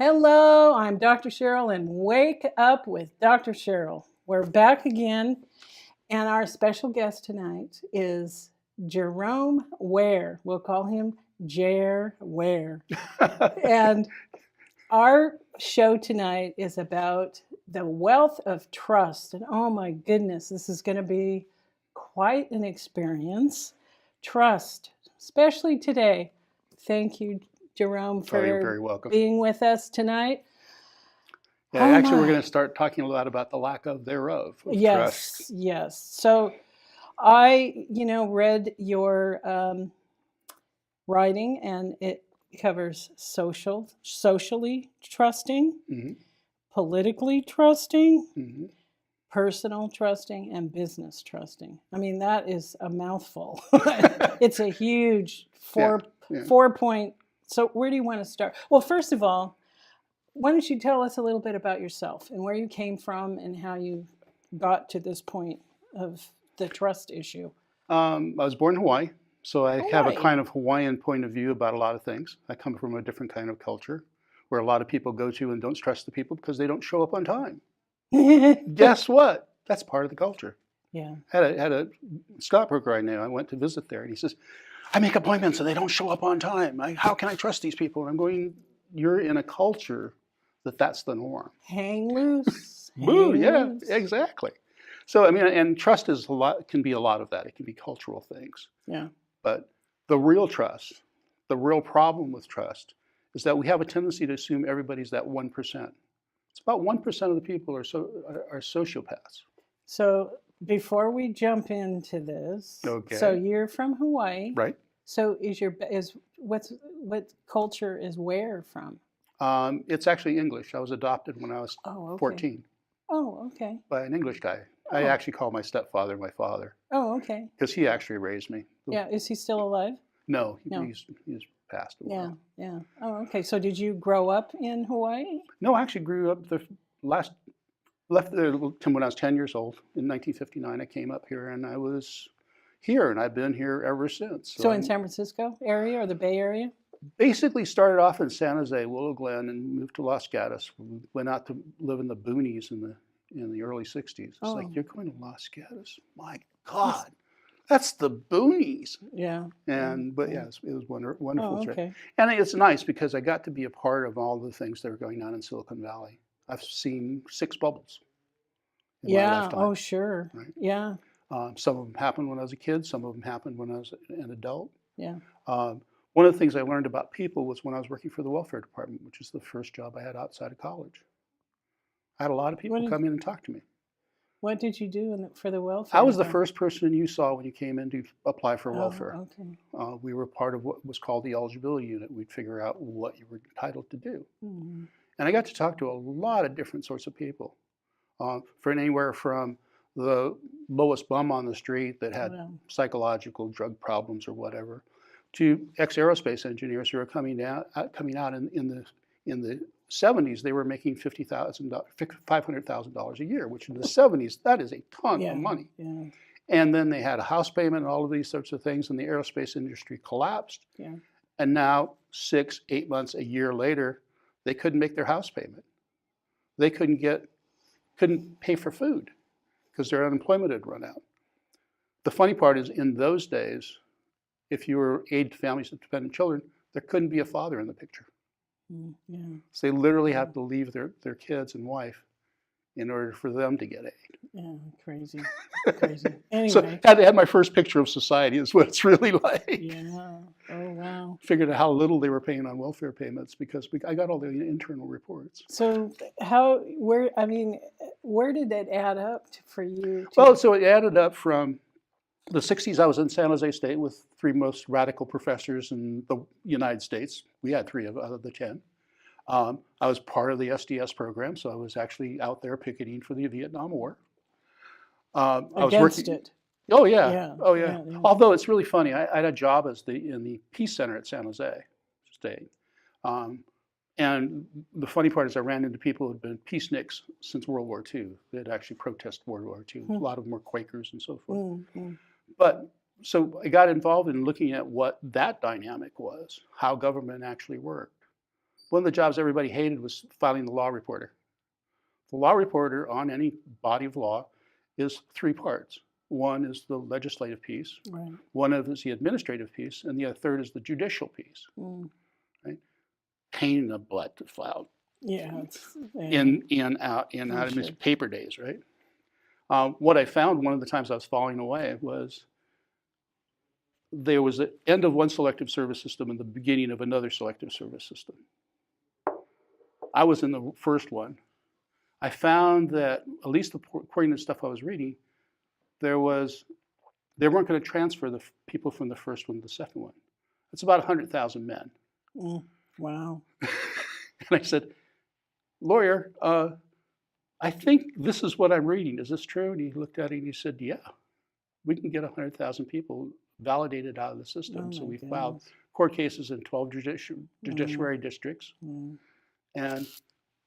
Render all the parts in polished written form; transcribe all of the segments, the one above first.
Hello, I'm Dr. Cheryl and Wake Up with Dr. Cheryl. We're back again, and our special guest tonight is Jerome Ware. We'll call him JerWare. And our show tonight is about the wealth of trust. And oh my goodness, this is going to be quite an experience. Trust, especially today. Thank you, Jerome, You're for very welcome. being with us tonight. Yeah, actually, we're going to start talking a lot about the lack of thereof of trust. Yes. So I, read your writing, and it covers socially trusting, Mm-hmm. politically trusting, Mm-hmm. personal trusting, and business trusting. I mean, that is a mouthful. It's a huge 4-point. So where do you want to start? Well, first of all, why don't you tell us a little bit about yourself and where you came from and how you got to this point of the trust issue? I was born in Hawaii, so I have a Hawaii. kind of Hawaiian point of view about a lot of things. I come from a different kind of culture where a lot of people go to and don't trust the people because they don't show up on time. Guess what? That's part of the culture. Yeah. Had a stockbroker I knew. I went to visit there, and he says, I make appointments and they don't show up on time. How can I trust these people? And I'm going, you're in a culture that's the norm. Hang loose. Boo, yeah, loose. exactly. So, I mean, and trust is can be a lot of that. It can be cultural things. Yeah. But the real trust, the real problem with trust is that we have a tendency to assume everybody's that 1%. It's about 1% of the people are sociopaths. So before we jump into this, Okay. So you're from Hawaii, right? So what culture is Ware from? It's actually English. I was adopted when I was 14. Oh, okay. By an English guy. I actually call my stepfather my father. Oh, okay. Because he actually raised me. Yeah. Is he still alive? No. He's passed away. Yeah. Oh, okay. So did you grow up in Hawaii? No, I actually grew up left there when I was 10 years old. In 1959, I came up here, and I was here, and I've been here ever since. So in San Francisco area or the Bay Area? Basically started off in San Jose, Willow Glen, and moved to Los Gatos. We went out to live in the boonies in the early 60s. It's like, you're going to Los Gatos? My God, that's the boonies. Yeah. But it was wonderful trip. Okay. And it's nice because I got to be a part of all the things that are going on in Silicon Valley. I've seen 6 bubbles in my lifetime. Oh, sure. Right? Yeah. Some of them happened when I was a kid. Some of them happened when I was an adult. Yeah. One of the things I learned about people was when I was working for the welfare department, which is the first job I had outside of college. I had a lot of people come in and talk to me. What did you do for the welfare? I was the first person you saw when you came in to apply for welfare. Okay. We were part of what was called the eligibility unit. We'd figure out what you were entitled to do. Mm-hmm. And I got to talk to a lot of different sorts of people, for anywhere from the lowest bum on the street that had psychological drug problems or whatever, to ex-aerospace engineers who are coming out in the 70s. They were making $500,000 a year, which in the 70s, that is a ton of money. Yeah. And then they had a house payment and all of these sorts of things, and the aerospace industry collapsed. Yeah. And now 6-8 months, a year later, they couldn't make their house payment. They couldn't pay for food because their unemployment had run out. The funny part is, in those days, if you were aid to families with dependent children, there couldn't be a father in the picture. Yeah. So they literally had to leave their kids and wife in order for them to get aid. Yeah, crazy. Anyway. So I had my first picture of society is what it's really like. Yeah. Oh, wow. Figured out how little they were paying on welfare payments because I got all the internal reports. So where did that add up for you? Well, so it added up from the 60s. I was in San Jose State with 3 most radical professors in the United States. We had 3 out of the 10. I was part of the SDS program, so I was actually out there picketing for the Vietnam War. I was working it. Oh yeah. Yeah. Although it's really funny, I had a job in the Peace Center at San Jose State, and the funny part is I ran into people who had been peaceniks since World War II. They had actually protested World War II. A lot of them were Quakers and so forth. But so I got involved in looking at what that dynamic was, how government actually worked. One of the jobs everybody hated was filing the law reporter. The law reporter on any body of law is three parts. One is the legislative piece, Right. one of is the administrative piece, and the third is the judicial piece. Mm. Right? Pain in the butt to file. Yeah. In, out, I'm I mean, sure. paper days, right? What I found one of the times I was falling away was there was the end of one selective service system and the beginning of another selective service system. I was in the first one. I found that, at least according to the stuff I was reading, they weren't going to transfer the people from the first one to the second one. It's about 100,000 men. Mm. Wow. And I said, lawyer, I think this is what I'm reading. Is this true? And he looked at it and he said, yeah, we can get 100,000 people validated out of the system. Oh so my we filed goodness. court cases in 12 judiciary districts, Mm. and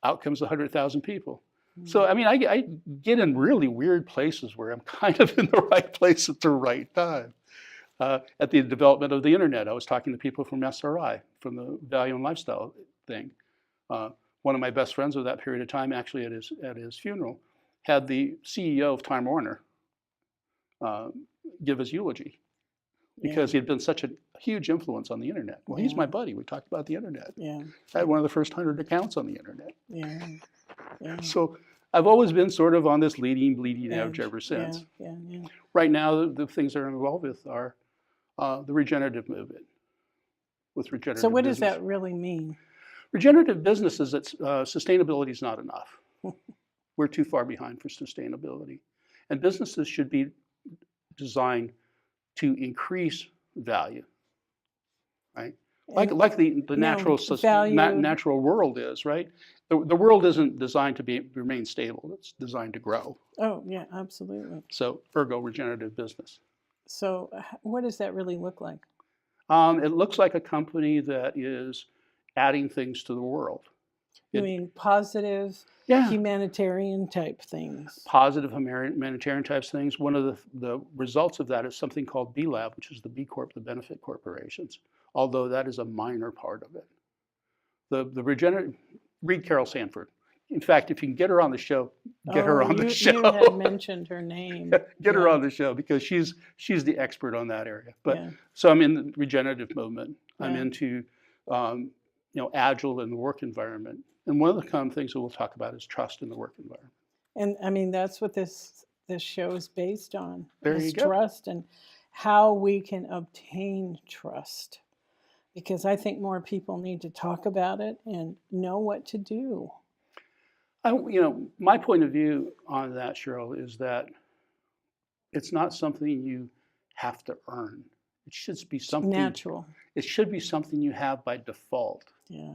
out comes 100,000 people. Mm. So, I mean, I get in really weird places where I'm kind of in the right place at the right time. At the development of the internet, I was talking to people from SRI, from the Value and Lifestyle thing. One of my best friends of that period of time, actually at his funeral, had the CEO of Time Warner give his eulogy because he had been such a huge influence on the internet. Well, he's my buddy. We talked about the internet. Yeah. I had one of the first 100 accounts on the internet. Yeah. Yeah. So I've always been sort of on this bleeding edge ever since. Yeah. Right now, the things that I'm involved with are the regenerative movement. With regenerative So what does business. that really mean? Regenerative business is that sustainability is not enough. We're too far behind for sustainability. And businesses should be designed to increase value, right? Like the natural natural world is, right? The world isn't designed to remain stable. It's designed to grow. Oh, yeah, absolutely. So ergo regenerative business. So what does that really look like? It looks like a company that is adding things to the world. You mean positive, humanitarian type things? Positive humanitarian types things. One of the results of that is something called B Lab, which is the B Corp, the benefit corporations, although that is a minor part of it. Read Carol Sanford. In fact, if you can get her on the show, get her on the show. You had mentioned her name. Get her on the show because she's the expert on that area. But so I'm in the regenerative movement. I'm into agile in the work environment. And one of the common things that we'll talk about is trust in the work environment. And I mean, that's what this show is based on. There you go. Trust and how we can obtain trust. Because I think more people need to talk about it and know what to do. My point of view on that, Cheryl, is that it's not something you have to earn. It should be something natural. It should be something you have by default. Yeah.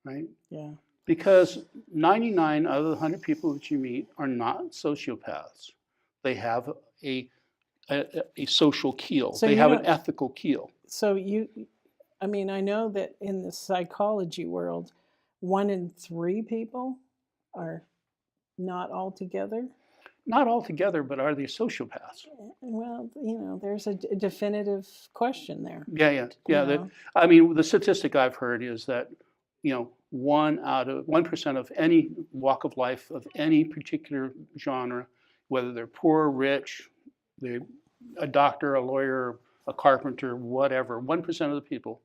Right? Yeah. Because 99 out of the 100 people that you meet are not sociopaths. They have a social keel. So they have an ethical keel. So I know that in the psychology world, 1 in 3 people are not all together. Not all together, but are they sociopaths? Well, there's a definitive question there. Yeah. The statistic I've heard is that 1% of any walk of life of any particular genre, whether they're poor, rich, a doctor, a lawyer, a carpenter, whatever, 1% of the people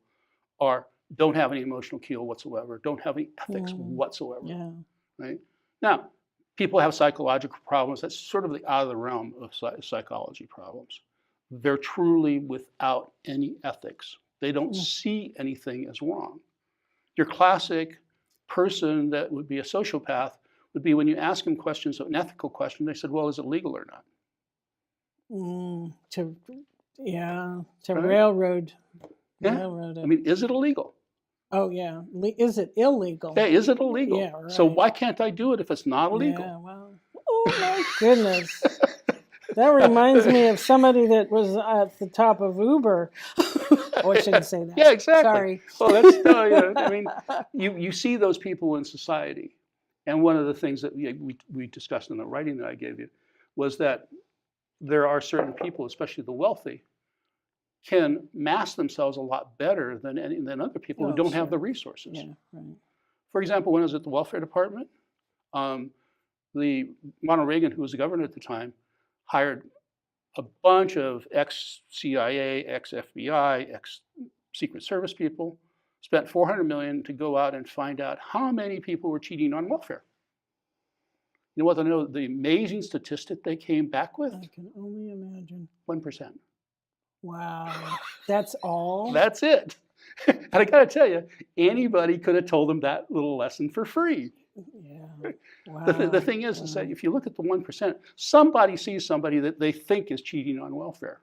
don't have any emotional keel whatsoever, don't have any ethics whatsoever. Yeah. Right? Now, people have psychological problems. That's sort of out of the realm of psychology problems. They're truly without any ethics. They don't see anything as wrong. Your classic person that would be a sociopath would be when you ask them questions, an ethical question, they said, well, is it legal or not? To Right? railroad. Yeah. Railroad. I mean, is it illegal? Oh, yeah. Is it illegal? Yeah, is it illegal? Yeah, right. So why can't I do it if it's not illegal? Yeah, well, oh my goodness. That reminds me of somebody that was at the top of Uber. Oh, I shouldn't say that. Yeah, exactly. Sorry. Well, that's you see those people in society, and one of the things that we discussed in the writing that I gave you was that there are certain people, especially the wealthy, can mask themselves a lot better than other people who don't have the resources. Yeah, right. For example, when I was at the welfare department, the Ronald Reagan, who was the governor at the time, hired a bunch of ex-CIA, ex-FBI, ex-Secret Service people, spent $400 million to go out and find out how many people were cheating on welfare. You know what? The amazing statistic they came back with? I can only imagine. 1%. Wow. That's all? That's it. And I got to tell you, anybody could have told them that little lesson for free. Yeah. Wow. The thing is that if you look at the 1%, somebody sees somebody that they think is cheating on welfare,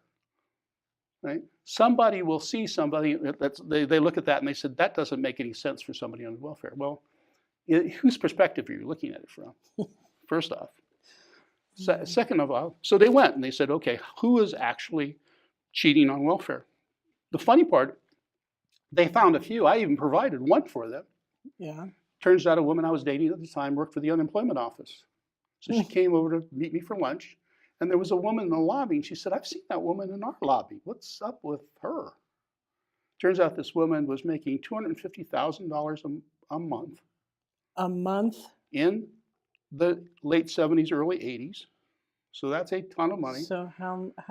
right? Somebody will see somebody, they look at that and they said, that doesn't make any sense for somebody on welfare. Well, whose perspective are you looking at it from, first off? Second of all, so they went and they said, okay, who is actually cheating on welfare? The funny part, they found a few. I even provided one for them. Yeah. Turns out a woman I was dating at the time worked for the unemployment office. So she came over to meet me for lunch, and there was a woman in the lobby, and she said, I've seen that woman in our lobby. What's up with her? Turns out this woman was making $250,000 a month. A month? In the late 70s, early 80s. So that's a ton of money. So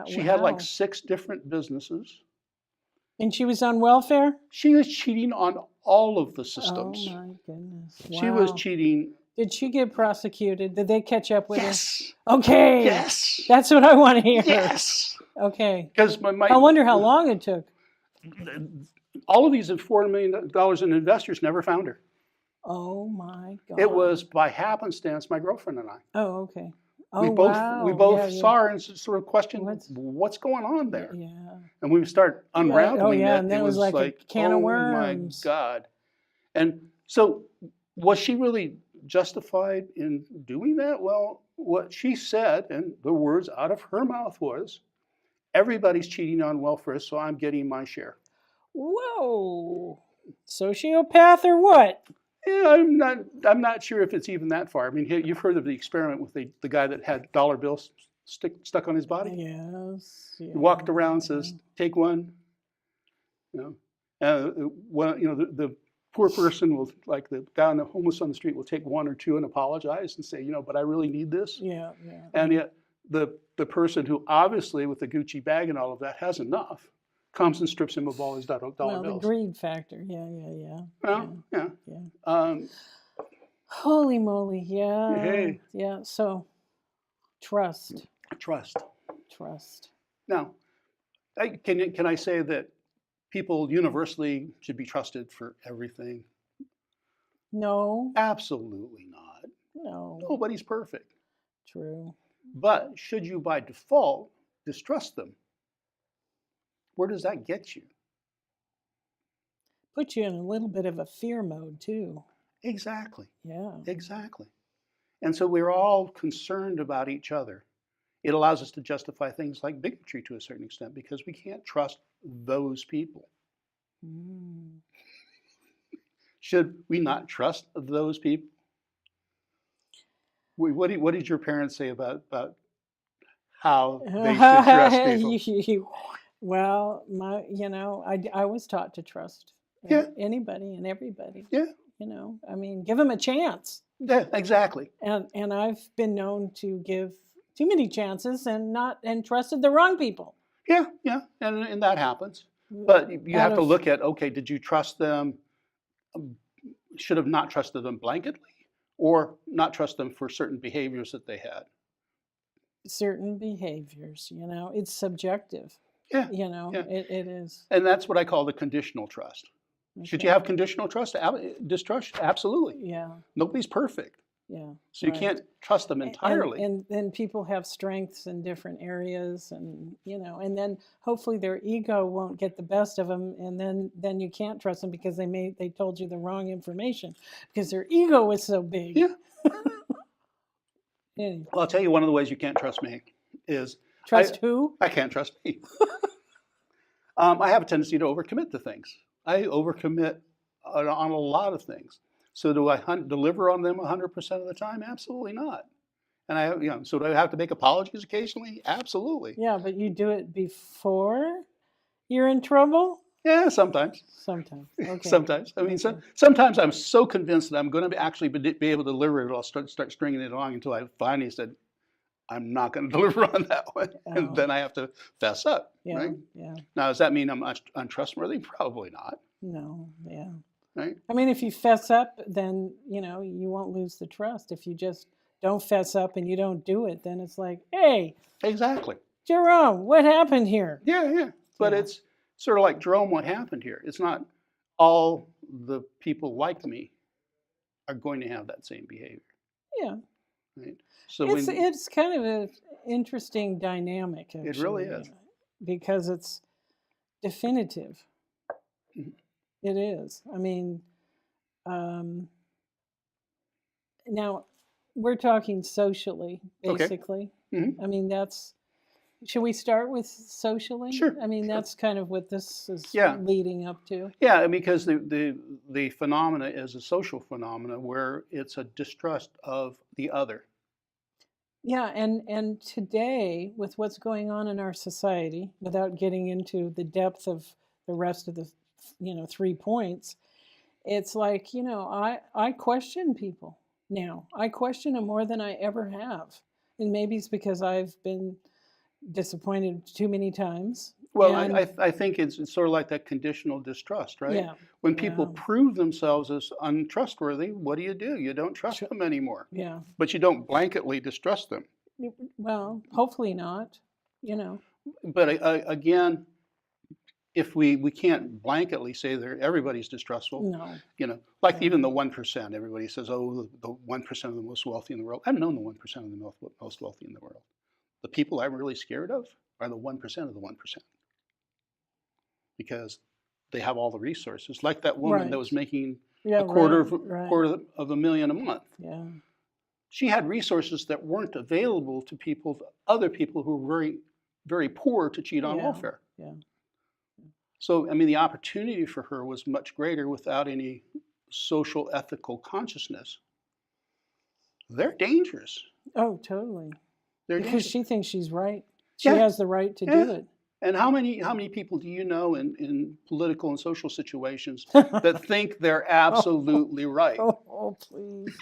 she had like 6 different businesses. And she was on welfare? She was cheating on all of the systems. Oh my goodness. Wow. She was cheating. Did she get prosecuted? Did they catch up with Yes. her? Okay. Yes. That's what I want to hear. Yes. Okay. Because I wonder how long it took. All of these $4 million in investors never found her. Oh my God. It was by happenstance, my girlfriend and I. Oh, okay. Oh, we both saw her and sort of questioned what's going on there. Yeah. And we start unraveling it. And then it was like a can of worms. Oh my God. And so was she really justified in doing that? Well, what she said, and the words out of her mouth was, everybody's cheating on welfare, so I'm getting my share. Whoa. Sociopath or what? Yeah, I'm not sure if it's even that far. I mean, you've heard of the experiment with the guy that had dollar bills stuck on his body? Yes. Yeah. He walked around and says, take one. You know, the poor person will, like the guy on the homeless on the street will take 1 or 2 and apologize and say, but I really need this. Yeah, yeah. And yet the person who obviously with the Gucci bag and all of that has enough comes and strips him of all his dollar bills. The greed factor. Yeah. Well, yeah. Holy moly, yeah. Hey. Yeah, so trust. Now, can I say that people universally should be trusted for everything? No. Absolutely not. No. Nobody's perfect. True. But should you by default distrust them? Where does that get you? Put you in a little bit of a fear mode too. Exactly. Yeah. Exactly. And so we're all concerned about each other. It allows us to justify things like bigotry to a certain extent because we can't trust those people. Mm. Should we not trust those people? What did your parents say about how they should trust people? Well, I was taught to trust anybody and everybody. Yeah. I mean, give them a chance. Yeah, exactly. And I've been known to give too many chances and trusted the wrong people. Yeah, and that happens. But you have to look at, okay, did you trust them? Should have not trusted them blanketly, or not trust them for certain behaviors that they had. Certain behaviors, it's subjective. Yeah. It is. And that's what I call the conditional trust. Okay. Should you have conditional trust? Distrust? Absolutely. Yeah. Nobody's perfect. Yeah. So you can't trust them entirely. And then people have strengths in different areas, and and then hopefully their ego won't get the best of them, and then you can't trust them because they told you the wrong information because their ego is so big. Yeah. Anyway. Well, I'll tell you one of the ways you can't trust me is who? I can't trust me. I have a tendency to overcommit to things. I overcommit on a lot of things. So do I deliver on them 100% of the time? Absolutely not. And so do I have to make apologies occasionally? Absolutely. Yeah, but you do it before you're in trouble? Yeah, sometimes. Sometimes. Okay. Sometimes. I mean, Okay. sometimes I'm so convinced that I'm going to actually be able to deliver it. I'll start stringing it along until I finally said, I'm not going to deliver on that one. And Oh, then I have to fess up, yeah. right? Yeah. Now, does that mean I'm untrustworthy? Probably not, No. Yeah. right? I mean, if you fess up, then, you won't lose the trust. If you just don't fess up and you don't do it, then it's like, hey, Exactly. Jerome, what happened here? Yeah. But Yeah. it's sort of like, Jerome, what happened here? It's not all the people like me are going to have that same behavior, Yeah. right? So It's kind of an interesting dynamic, actually. it really is. Because it's definitive. Mhm. It is. I mean, now we're talking socially, Okay. basically. Mhm. I mean, should we start with socially? Sure. I mean, Sure. that's kind of what this is Yeah. leading up to. Yeah, because the phenomena is a social phenomena where it's a distrust of the other. Yeah, and today, with what's going on in our society, without getting into the depth of the rest of the 3 points, it's like, I question people now. I question them more than I ever have. And maybe it's because I've been disappointed too many times. Well, And I think it's sort of like that conditional distrust, right? yeah, When people yeah, prove themselves as untrustworthy, what do? You don't trust Sure. them anymore. yeah. But you don't blanketly distrust them. Well, hopefully not, But again, if we can't blanketly say that everybody's distrustful, No. like Yeah. even the 1%, everybody says, oh, the 1% of the most wealthy in the world. I've known the 1% of the most wealthy in the world. The people I'm really scared of are the 1% of the 1%. Because they have all the resources, like that woman that was Right. making Yeah, a quarter right. of a million a month. Yeah. She had resources that weren't available to other people who were very, very poor to cheat on Yeah. welfare. Yeah. So, I mean, the opportunity for her was much greater without any social ethical consciousness. They're dangerous. Oh, totally. They're Because dangerous. she thinks she's right. She Yeah. has the right to Yeah. do it. And how many people do you know in political and social situations that think they're absolutely right? Oh, please.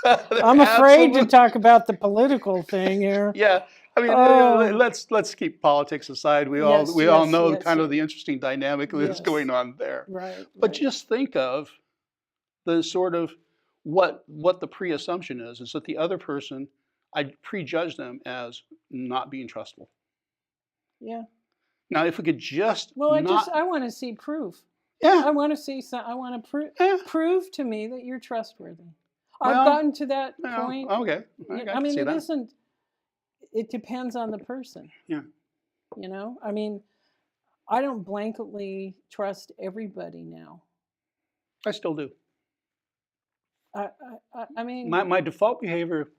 They're I'm afraid to absolute- talk about the political thing here. Yeah, I mean, Oh. let's keep politics aside. We all Yes, know yes, kind of yes. the interesting dynamic that's Yes. going on there. Right. But right. just think of the sort of what the pre-assumption is that the other person, I prejudge them as not being trustful. Yeah. Now, if we could just Well, not, I want to see proof. yeah, I want to see I want to yeah. prove to me that you're trustworthy. Well, I've gotten to that Well, point. okay, I mean, see it that. isn't. It depends on the person. Yeah. I mean, I don't blanketly trust everybody now. I still do. I mean, My default behavior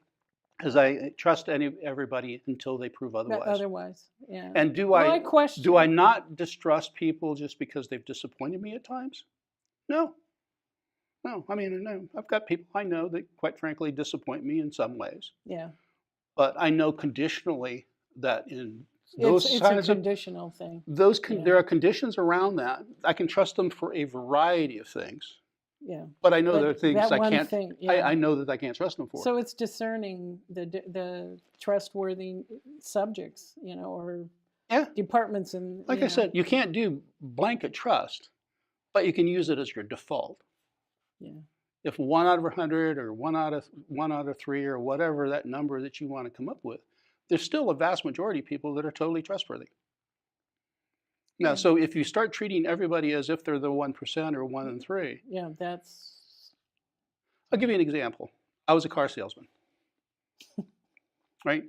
is I trust everybody until they prove otherwise. otherwise, yeah. And do Well, I question. do I not distrust people just because they've disappointed me at times? No. No. I mean, no. I've got people I know that, quite frankly, disappoint me in some ways. Yeah. But I know conditionally that in those It's a kinds of conditional thing. there are conditions around that. I can trust them for a variety of things. Yeah. But I know But there are things that I one can't. thing, yeah. I know that I can't trust them for. So it's discerning the trustworthy subjects, or Yeah. departments and Like I said, you can't do blanket trust, but you can use it as your default. Yeah. If 1 out of 100 or 1 out of 3 or whatever that number that you want to come up with, there's still a vast majority of people that are totally trustworthy. Now, Yeah. so if you start treating everybody as if they're the 1% or 1 in 3, Yeah, that's. I'll give you an example. I was a car salesman, right?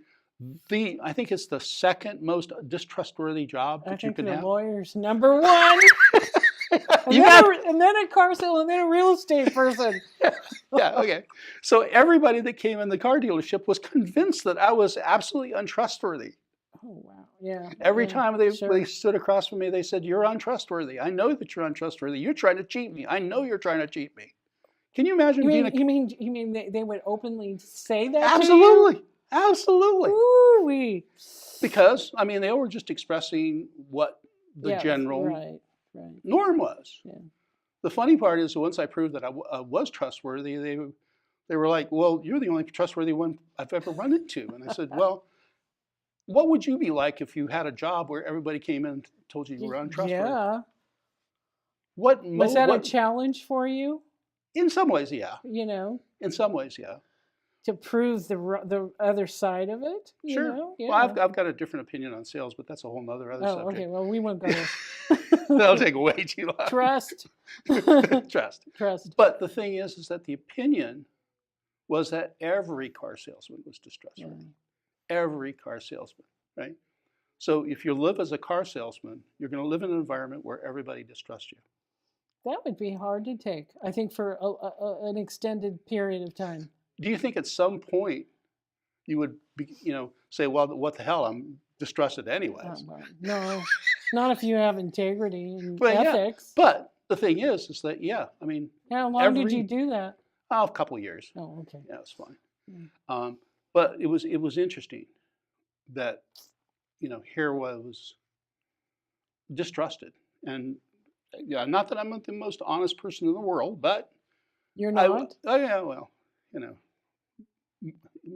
I think it's the second most distrustworthy job I that you think can the have. lawyer's number one. And then a car sale, and then a real estate person. Yeah, okay. So everybody that came in the car dealership was convinced that I was absolutely untrustworthy. Oh, wow. Yeah. Every yeah, time they sure. stood across from me, they said, "You're untrustworthy. I know that you're untrustworthy. You're trying to cheat me. I know you're trying to cheat me." Can you imagine being You mean they would openly say that Absolutely. to you? Absolutely. Ooh-wee. Because, I mean, they were just expressing what the Yeah, general right. Right. Norm was. Yeah. The funny part is once I proved that I was trustworthy, they were like, well, you're the only trustworthy one I've ever run into. And I said, well, what would you be like if you had a job where everybody came in and told you were untrustworthy? Yeah. What Was that a challenge for you? In some ways, yeah. You know, In some ways, yeah. to prove the other side of it. You Sure. know? Yeah. Well, I've got a different opinion on sales, but that's a whole other Oh, subject. okay. Well, we won't go there. That'll take way too long. Trust. Trust. But the thing is that the opinion was that every car salesman was distrustworthy. Yeah. Every car salesman, right? So if you live as a car salesman, you're going to live in an environment where everybody distrusts you. That would be hard to take, I think, for an extended period of time. Do you think at some point you would be, say, well, what the hell, I'm distrusted anyways? Oh, well, no, not if you have integrity and But, ethics. Yeah. But the thing is that, I mean. How long did you do that? Oh, a couple of years. Oh, okay. Yeah, it's fine. Mm. But it was interesting that, here was distrusted. And yeah, not that I'm the most honest person in the world, but. You're not? Yeah, well,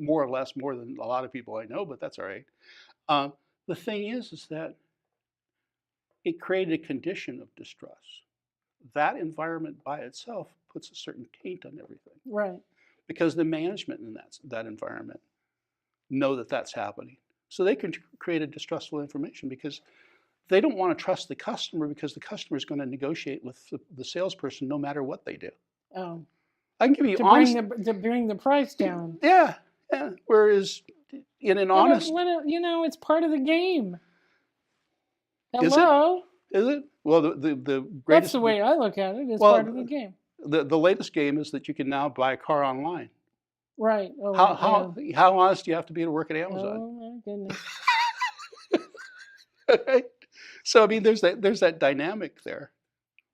more or less more than a lot of people I know, but that's all right. The thing is that it created a condition of distrust. That environment by itself puts a certain taint on everything. Right. Because the management in that environment know that that's happening. So they can create a distrustful information because they don't want to trust the customer because the customer is going to negotiate with the salesperson no matter what they do. Oh. I can give you to bring the price down. Yeah. Whereas in an honest... it's part of the game. Hello? Is it? Well, the greatest... That's the way I look at it. It's part of the game. The latest game is that you can now buy a car online. Right. Oh, how honest do you have to be to work at Amazon? Oh, my goodness. Right? So, I mean, there's that dynamic there.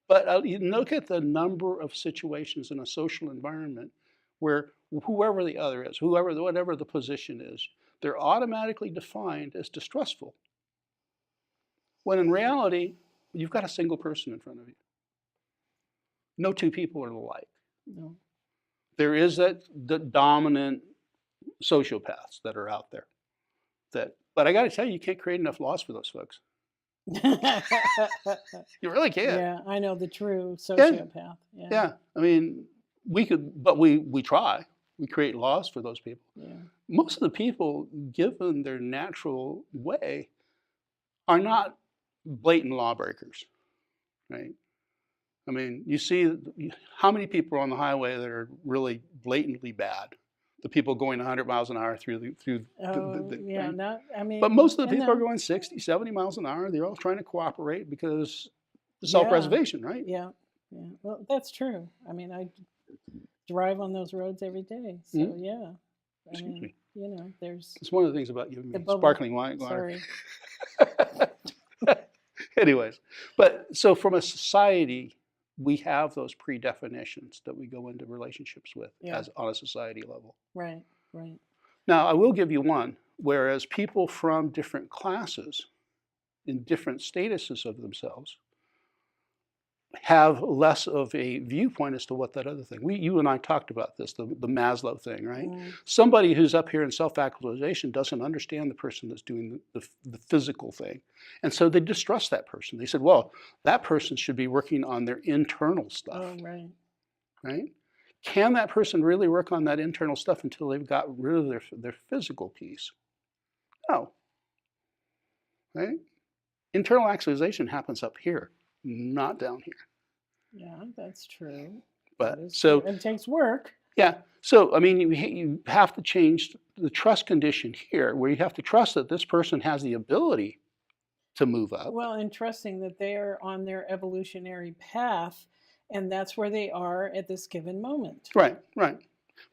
But you look at the number of situations in a social environment where whoever the other is, whatever the position is, they're automatically defined as distrustful. When in reality, you've got a single person in front of you. No two people are alike. No. There is the dominant sociopaths that are out there. But I got to tell you can't create enough laws for those folks. You really can't. Yeah, I know the true sociopath. Yeah. I mean, we could, but we try. We create laws for those people. Yeah. Most of the people, given their natural way, are not blatant lawbreakers, right? I mean, you see how many people are on the highway that are really blatantly bad. The people going 100 miles an hour through yeah, not, I mean. But most of the people are going 60, 70 miles an hour. They're all trying to cooperate because self-preservation, right? Yeah. Well, that's true. I mean, I drive on those roads every day. So, yeah. Excuse me. There's. It's one of the things about you sparkling wine. Sorry. Anyways, but so from a society, we have those predefinitions that we go into relationships with as on a society level. Right. Now, I will give you one, whereas people from different classes in different statuses of themselves have less of a viewpoint as to what that other thing. You and I talked about this, the Maslow thing, right? Somebody who's up here in self-actualization doesn't understand the person that's doing the physical thing. And so they distrust that person. They said, well, that person should be working on their internal stuff. Oh, right. Right? Can that person really work on that internal stuff until they've got rid of their physical piece? No. Right? Internal actualization happens up here, not down here. Yeah, that's true. But it takes work. Yeah. So I mean, you have to change the trust condition here, where you have to trust that this person has the ability to move up. Well, and trusting that they are on their evolutionary path, and that's where they are at this given moment. Right.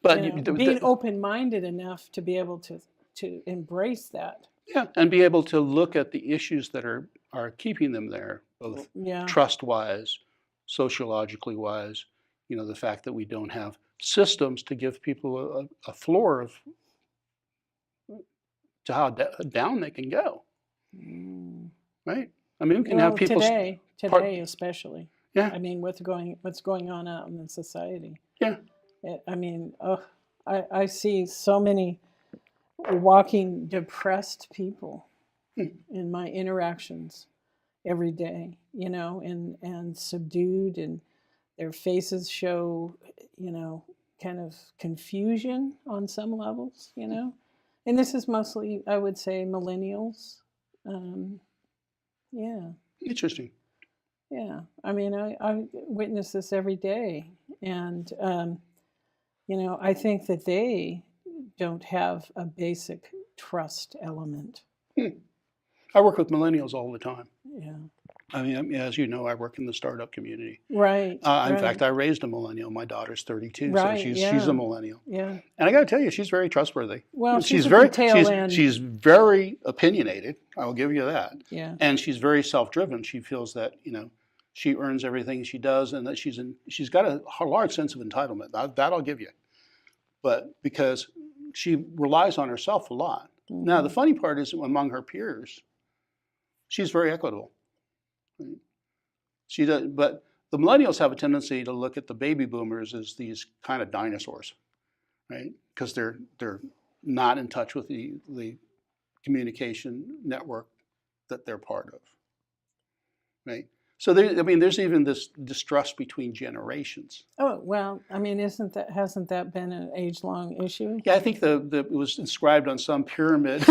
But being open-minded enough to be able to embrace that. Yeah, and be able to look at the issues that are keeping them there, both trust-wise, sociologically wise. The fact that we don't have systems to give people a floor of to how down they can go. Right? I mean, we can Well, have people. today especially. Yeah. I mean, what's going on out in the society? Yeah. I mean, oh, I see so many walking depressed people in my interactions every day, and subdued, and their faces show, kind of confusion on some levels, and this is mostly, I would say, millennials. Um, yeah, Interesting. yeah. I mean, I witness this every day, and I think that they don't have a basic trust element. I work with millennials all the time. Yeah. I mean, as you know, I work in the startup community. Right. In Right. fact, I raised a millennial. My daughter's 32, so Right. she's Yeah. a millennial. Yeah. And I got to tell you, she's very trustworthy. Well, she's at very the tail end. she's very opinionated. I'll give you that. Yeah. And she's very self-driven. She feels that she earns everything she does, and that she's got a large sense of entitlement. That I'll give you. But because she relies on herself a lot. Mhm. Now, the funny part is, among her peers, she's very equitable. Right? She does, but the millennials have a tendency to look at the baby boomers as these kind of dinosaurs, right? Because they're not in touch with the communication network that they're part of, right? So there's even this distrust between generations. Oh, well, I mean, hasn't that been an age-long issue? Yeah, I think it was inscribed on some pyramid.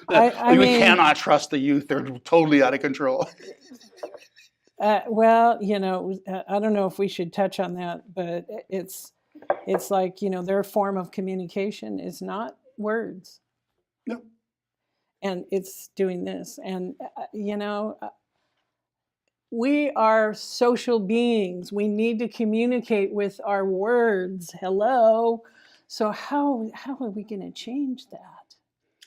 I we mean, cannot trust the youth; they're totally out of control. Well, I don't know if we should touch on that, but it's like, their form of communication is not words. No. And it's doing this. And, we are social beings. We need to communicate with our words. Hello. So how are we going to change that?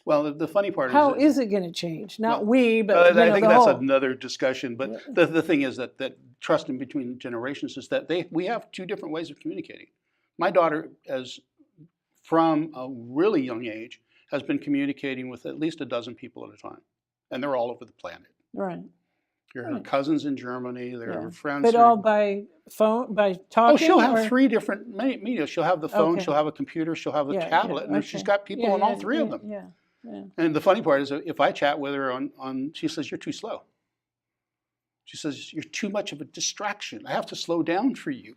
Well, the funny part How is it going to change? Not well, we, but I think the that's whole. another discussion. But the thing is that trust in between generations is that we have two different ways of communicating. My daughter, from a really young age, has been communicating with at least a dozen people at a time, and they're all over the planet. Right. There are her cousins in Germany. There are her friends. But all by phone, by talking? Oh, she'll have 3 different media. She'll have the phone, Okay. she'll have a computer, she'll have a tablet, and she's got people on all 3 of them. Yeah. Yeah. And the funny part is, if I chat with her she says, "You're too slow." She says, "You're too much of a distraction. I have to slow down for you."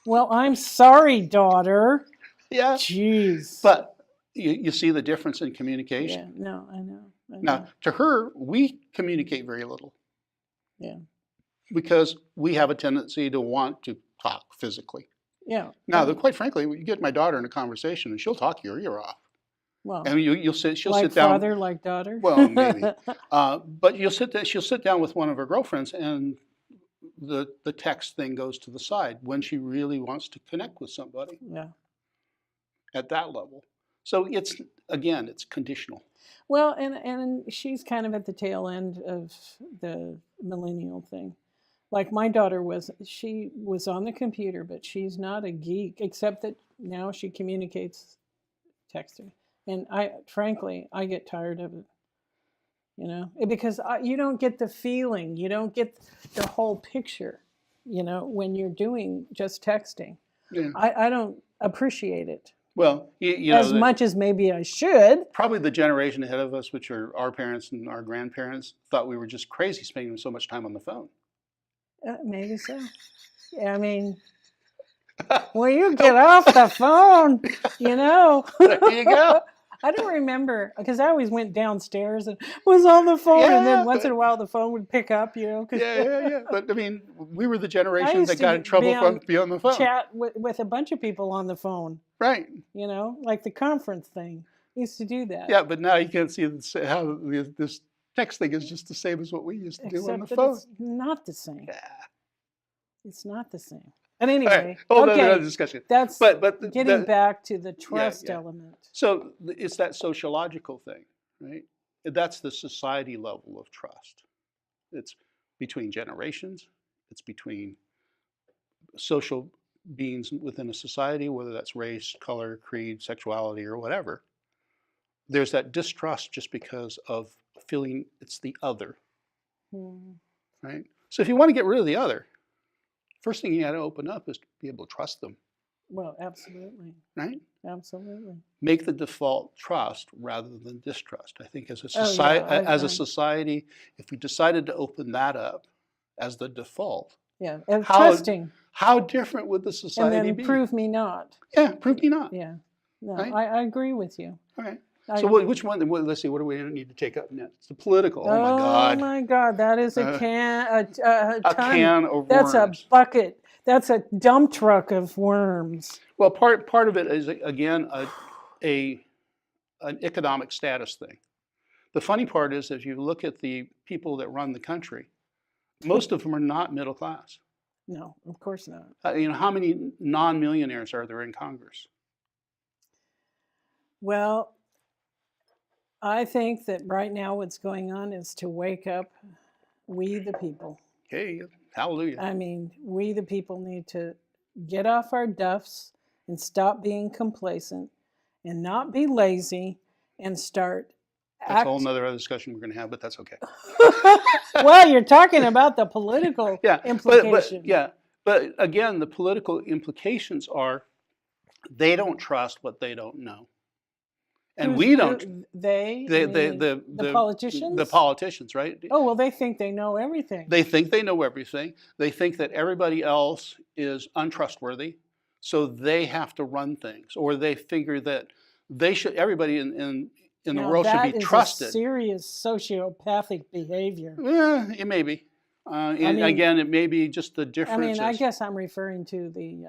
Well, I'm sorry, daughter. Yeah. Jeez. But you see the difference in communication. Yeah. No, I know. Now, to her, we communicate very little. Yeah. Because we have a tendency to want to talk physically. Yeah. Now, quite frankly, you get my daughter in a conversation, and she'll talk your ear off. Well, and she'll like sit down. Like father, like daughter? Well, maybe. But she'll sit down with one of her girlfriends, and the text thing goes to the side when she really wants to connect with somebody. Yeah. At that level. So it's conditional. Well, and she's kind of at the tail end of the millennial thing. Like my daughter she was on the computer, but she's not a geek, except that now she communicates texting. And frankly, I get tired of it, because you don't get the feeling, you don't get the whole picture, when you're doing just texting. Yeah. I don't appreciate it. Well, as much as maybe I should. Probably the generation ahead of us, which are our parents and our grandparents, thought we were just crazy spending so much time on the phone. Maybe so. I mean, well, you get off the phone, There you go. I don't remember, because I always went downstairs and was on the phone, and then once in a while the phone would pick up, Yeah. But I mean, we were the generation that got in trouble from being on the phone. Chat with a bunch of people on the phone. Right. Like the conference thing. We used to do that. Yeah, but now you can't see how this text thing is just the same as what we used to do on the phone. It's not the same. Yeah. It's not the same. But anyway, right. Another discussion. That's but getting back to the trust element. So it's that sociological thing, right? That's the society level of trust. It's between generations. It's between social beings within a society, whether that's race, color, creed, sexuality, or whatever. There's that distrust just because of feeling it's the other. right? So if you want to get rid of the other, first thing you got to open up is to be able to trust them, Well, absolutely. right? Absolutely. Make the default trust rather than distrust. I think as a Oh, society, yeah. as a society, if we decided to open that up as the default, Yeah. And how trusting. how different would the And society then be? prove me not. Yeah, prove me not. Yeah. No, Right? I agree with you. Okay. I So agree. which one? Let's see. What do we need to take up next? It's the political. Oh my Oh God. my God, that is a Uh, a A ton. can of That's a worms. bucket. That's a dump truck of worms. Well, part of it is again an economic status thing. The funny part is, as you look at the people that run the country, most of them are not middle class. No, of course not. How many non-millionaires are there in Congress? Well, I think that right now what's going on is to wake up we the people. Hey, hallelujah. I mean, we the people need to get off our duffs and stop being complacent and not be lazy and start That's a whole nother discussion we're going to have, but that's okay. Well, you're talking about the political implications. But again, the political implications are they don't trust what they don't know. And we don't. The politicians? The politicians, right? Oh, well, they think they know everything. They think they know everything. They think that everybody else is untrustworthy, so they have to run things. Or they figure that everybody in the world should be trusted. That is serious sociopathic behavior. It may be. Again, it may be just the differences. I guess I'm referring to the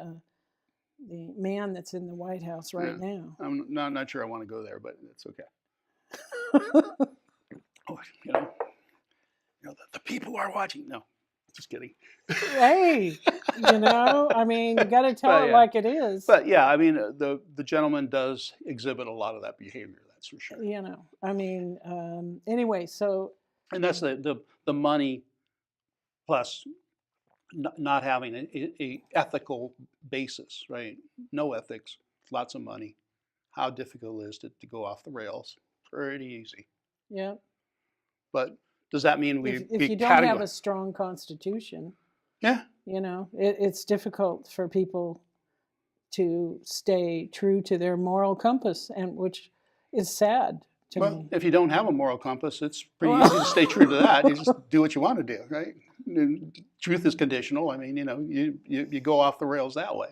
man that's in the White House right now. I'm not sure I want to go there, but it's okay. The people are watching. No, just kidding. Hey, you got to tell it like it is. But yeah, the gentleman does exhibit a lot of that behavior. That's for sure. Anyway, so. And that's the money plus not having a ethical basis, right? No ethics, lots of money. How difficult it is to go off the rails? Pretty easy. Yeah. But does that mean if you don't have a strong constitution? Yeah. It's difficult for people to stay true to their moral compass, and which is sad to me. If you don't have a moral compass, it's pretty easy to stay true to that. You just do what you want to do, right? And truth is conditional. You go off the rails that way.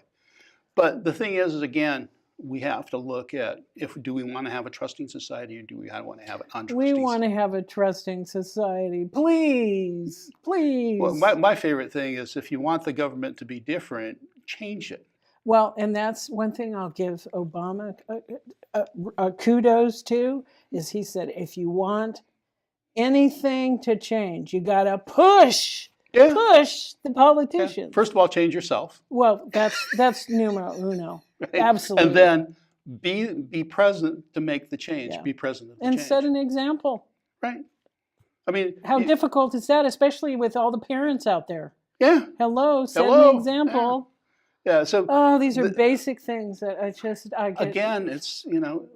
But the thing is again, we have to look at do we want to have a trusting society or do we want to have an untrusting society? We want to have a trusting society. Please, please. Well, my favorite thing is if you want the government to be different, change it. Well, and that's one thing I'll give Obama kudos to, is he said, if you want anything to change, you got to push the politicians. Yeah. First of all, change yourself. Well, that's numero uno. Right? Absolutely. And then be present to make the change. Yeah. Be present at the change. And set an example. Right. How difficult is that, especially with all the parents out there? Yeah. Set an example. Yeah. So. These are basic things that I get. Again, it's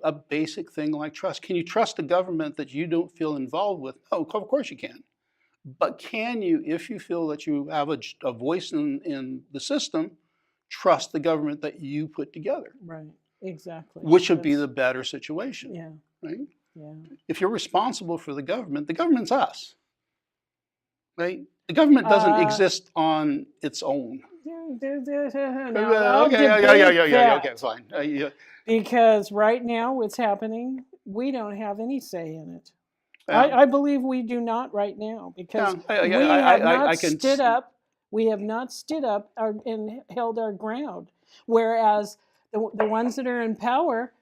a basic thing like trust. Can you trust a government that you don't feel involved with? Oh, of course you can. But can you, if you feel that you have a voice in the system, trust the government that you put together? Right. Exactly. Which would be the better situation. Yeah. Right. Yeah. If you're responsible for the government's us. Right. The government doesn't exist on its own. Okay, fine. Because right now what's happening, we don't have any say in it. I believe we do not right now, because we have not stood up and held our ground. Whereas the ones that are in power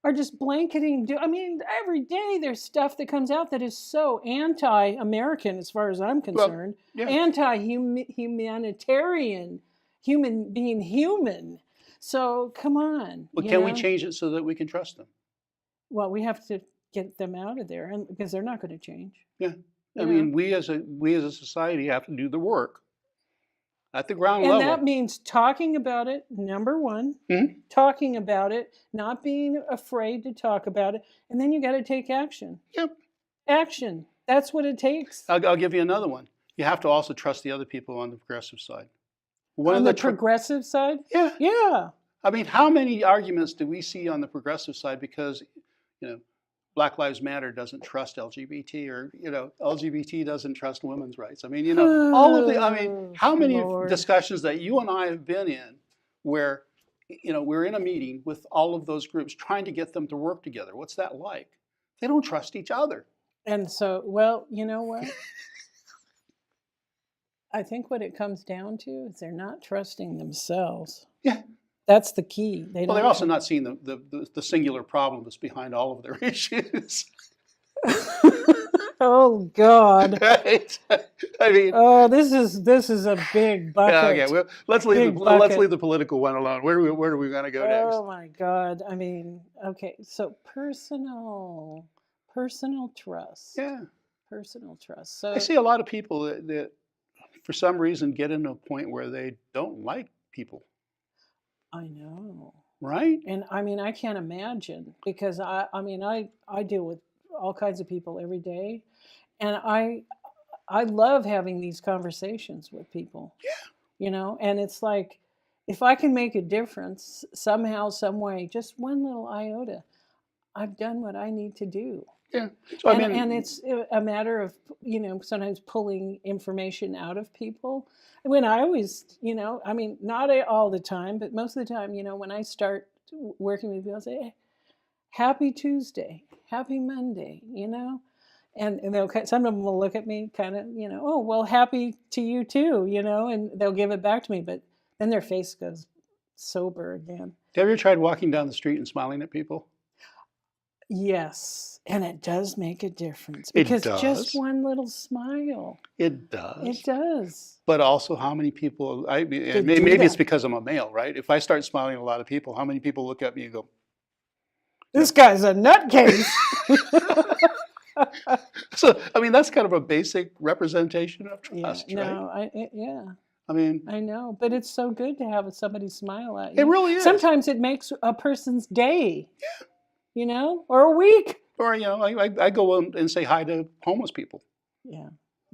are just blanketing. Every day there's stuff that comes out that is so anti-American, as far as I'm concerned, anti-humanitarian, being human. So come on. But can we change it so that we can trust them? Well, we have to get them out of there, and because they're not going to change. Yeah, we as a society have to do the work at the ground level. And that means talking about it, number one, talking about it, not being afraid to talk about it, and then you got to take action. Yep. Action. That's what it takes. I'll give you another one. You have to also trust the other people on the progressive side. On the progressive side? Yeah. Yeah. I mean, how many arguments do we see on the progressive side because, Black Lives Matter doesn't trust LGBT, or, LGBT doesn't trust women's rights. I mean, how many Lord. discussions that you and I have been in where, we're in a meeting with all of those groups trying to get them to work together. What's that like? They don't trust each other. And so, well, you know what? I think what it comes down to is they're not trusting themselves. Yeah. That's the key. They're also not seeing the singular problem that's behind all of their issues. Oh God! Right? I mean, this is a big bucket. Yeah, okay. Well, let's leave the political one alone. Where are we going to go next? Oh my God! I mean, okay. So personal trust. Yeah. Personal trust. So I see a lot of people that for some reason get into a point where they don't like people. I know. Right? And I mean, I can't imagine, because I deal with all kinds of people every day, and I love having these conversations with people. Yeah. And it's like, if I can make a difference somehow, some way, just one little iota, I've done what I need to do. Yeah. So, and it's a matter of, sometimes pulling information out of people. I mean, I always, not all the time, but most of the time, when I start working with people, I'll say, hey, happy Tuesday, happy Monday, and some of them will look at me kind of, oh, well, happy to you too, and they'll give it back to me, but then their face goes sober again. Have you ever tried walking down the street and smiling at people? Yes, and it does make a difference, because just one little smile. It does. It does. But also, how many people? Maybe it's because I'm a male, right? If I start smiling at a lot of people, how many people look at me and go, "This guy's a nutcase"? So, I mean, that's kind of a basic representation of trust, right? I mean, I know, but it's so good to have somebody smile at you. It really is. Sometimes it makes a person's day. Yeah. Or a week. Or, I go and say hi to homeless people. Yeah.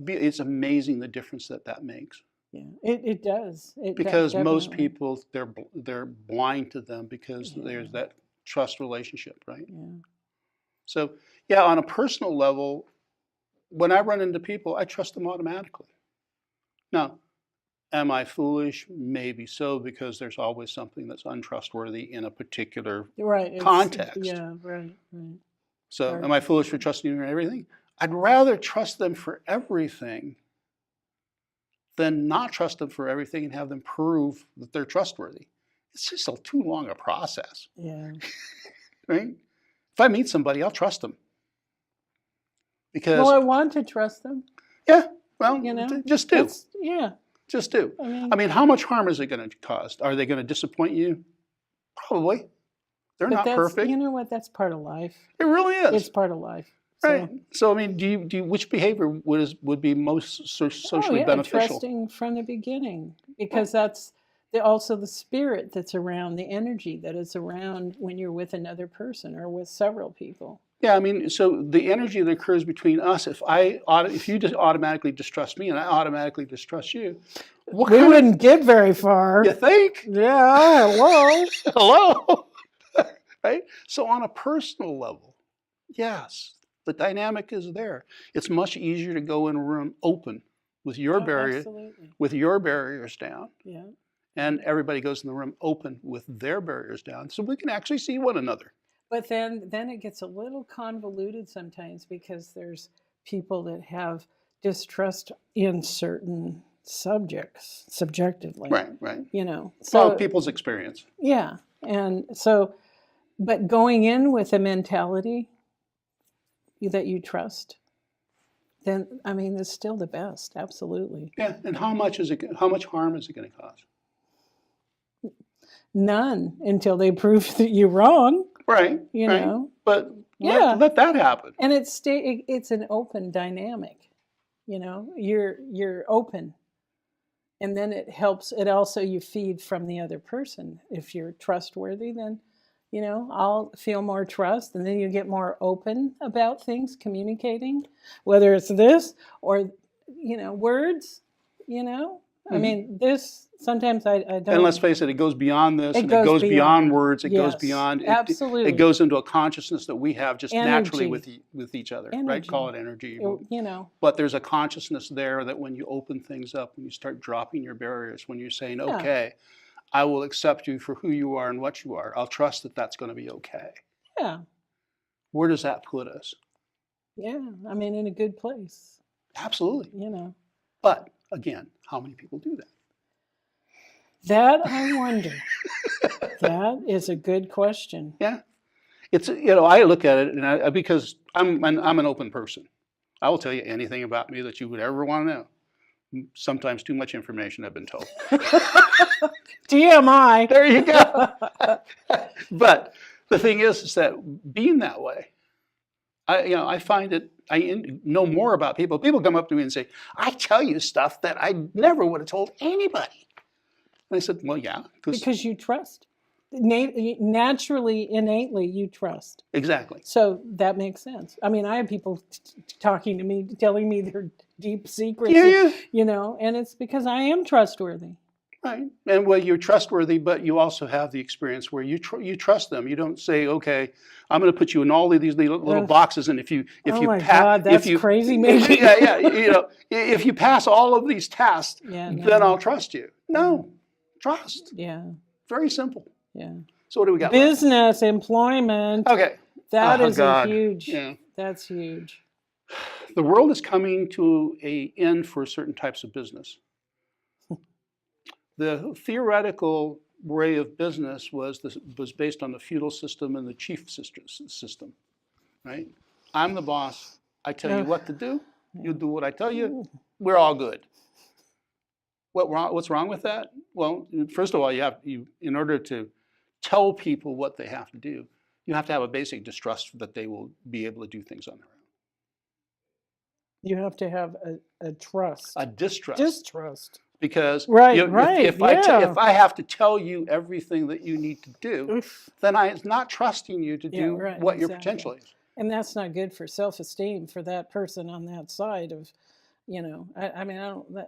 It's amazing the difference that makes. Yeah, it does. Because most people, they're blind to them because there's that trust relationship, right? Yeah. So, yeah, on a personal level, when I run into people, I trust them automatically. Now, am I foolish? Maybe so, because there's always something that's untrustworthy in a particular context. Right. So am I foolish for trusting you in everything? I'd rather trust them for everything than not trust them for everything and have them prove that they're trustworthy. It's just too long a process. Yeah. Right? If I meet somebody, I'll trust them. Because, well, I want to trust them. Yeah. Well, just do. Just do. I mean, how much harm is it going to cause? Are they going to disappoint you? Probably. They're not perfect. You know what? That's part of life. It really is. It's part of life. Right. So, I mean, do you which behavior would be most socially beneficial? Trusting from the beginning, because that's also the spirit that's around, the energy that is around when you're with another person or with several people. Yeah, I mean, so the energy that occurs between us, if you just automatically distrust me and I automatically distrust you, we wouldn't get very far. You think? Yeah, hello. Hello. Right? So on a personal level, yes, the dynamic is there. It's much easier to go in a room open with your barriers down. Yeah. And everybody goes in the room open with their barriers down, so we can actually see one another. But then it gets a little convoluted sometimes, because there's people that have distrust in certain subjects subjectively. Right. So people's experience. Yeah. And so, but going in with a mentality that you trust, then, I mean, it's still the best. Absolutely. Yeah. And how much harm is it going to cause? None, until they prove that you're wrong. Right. You know. But let that happen. And it's an open dynamic. You're open. And then it helps. It also, you feed from the other person. If you're trustworthy, then I'll feel more trust, and then you get more open about things, communicating, whether it's this or, words, I mean, this, sometimes I don't. And let's face it, it goes beyond this, It and goes it goes beyond beyond. words. It goes Yes, beyond. It absolutely. goes into a consciousness that we have just naturally Energy. with each other, right? Energy. Call it energy. It- But there's a consciousness there that when you open things up, when you start dropping your barriers, when you're saying, Yeah. okay, I will accept you for who you are and what you are. I'll trust that that's going to be okay. Yeah. Where does that put us? Yeah. I mean, in a good place. Absolutely. But again, how many people do that? That I wonder. That is a good question. Yeah. It's, I look at it and because I'm an open person. I will tell you anything about me that you would ever want to know. Sometimes too much information, I've been told. TMI. There you go. But the thing is that being that way, I find it, I know more about people. People come up to me and say, I tell you stuff that I never would have told anybody. And I said, well, yeah. Because you trust. Naturally, innately, you trust. Exactly. So that makes sense. I mean, I have people talking to me, telling me their deep secrets, and it's because I am trustworthy. Right. And well, you're trustworthy, but you also have the experience where you trust them. You don't say, okay, I'm going to put you in all of these little boxes, and if you God, that's crazy making. if you pass all of these tests, then I'll trust you. No, trust. Yeah. Very simple. Yeah. So what do we got? Business, employment. Okay. That is God. huge. Yeah. That's huge. The world is coming to an end for certain types of business. The theoretical way of business was based on the feudal system and the chief system, right? I'm the boss. I tell you what to do. You do what I tell you. We're all good. What's wrong with that? Well, first of all, in order to tell people what they have to do, you have to have a basic distrust that they will be able to do things on their own. You have to have a trust. A distrust. Distrust. Because if I have to tell you everything that you need to do, then I'm not trusting you to do what your potential is. And that's not good for self-esteem for that person on that side of,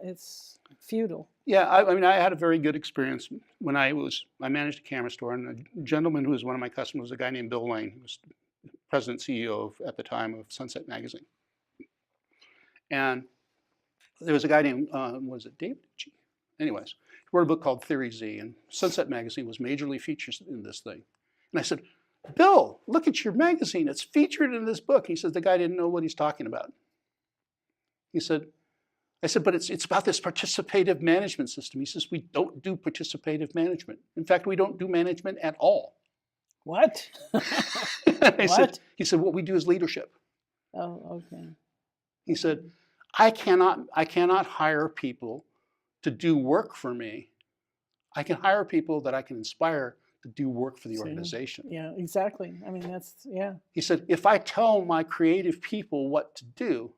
it's futile. Yeah, I had a very good experience when I managed a camera store, and a gentleman who was one of my customers was a guy named Bill Lane, who was president CEO at the time of Sunset Magazine. And there was a guy named, was it David G? Anyways, he wrote a book called Theory Z, and Sunset Magazine was majorly featured in this thing. And I said, Bill, look at your magazine. It's featured in this book. He says the guy didn't know what he's talking about. I said, but it's about this participative management system. He says, we don't do participative management. In fact, we don't do management at all. What? He said, what we do is leadership. Oh, okay. He said, I cannot hire people to do work for me. I can hire people that I can inspire to do work for the organization. Yeah, exactly. I mean, He said, if I tell my creative people what to do,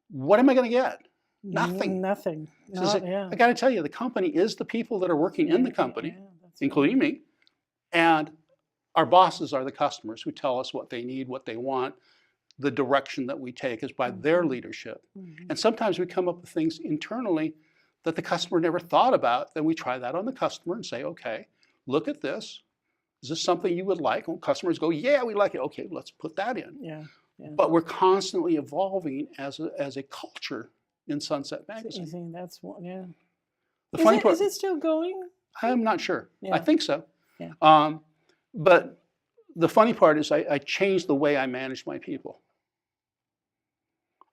what am I going to get? Nothing. Nothing. I got to tell you, the company is the people that are working in the company, including me, and our bosses are the customers who tell us what they need, what they want. The direction that we take is by their leadership. And sometimes we come up with things internally that the customer never thought about. Then we try that on the customer and say, okay, look at this. Is this something you would like? Well, customers go, yeah, we like it. Okay, let's put that in. Yeah. But we're constantly evolving as a culture in Sunset Magazine. That's one. Yeah. The funny part, is it still going? I'm not sure. Yeah. I think so. Yeah. But the funny part is I changed the way I manage my people.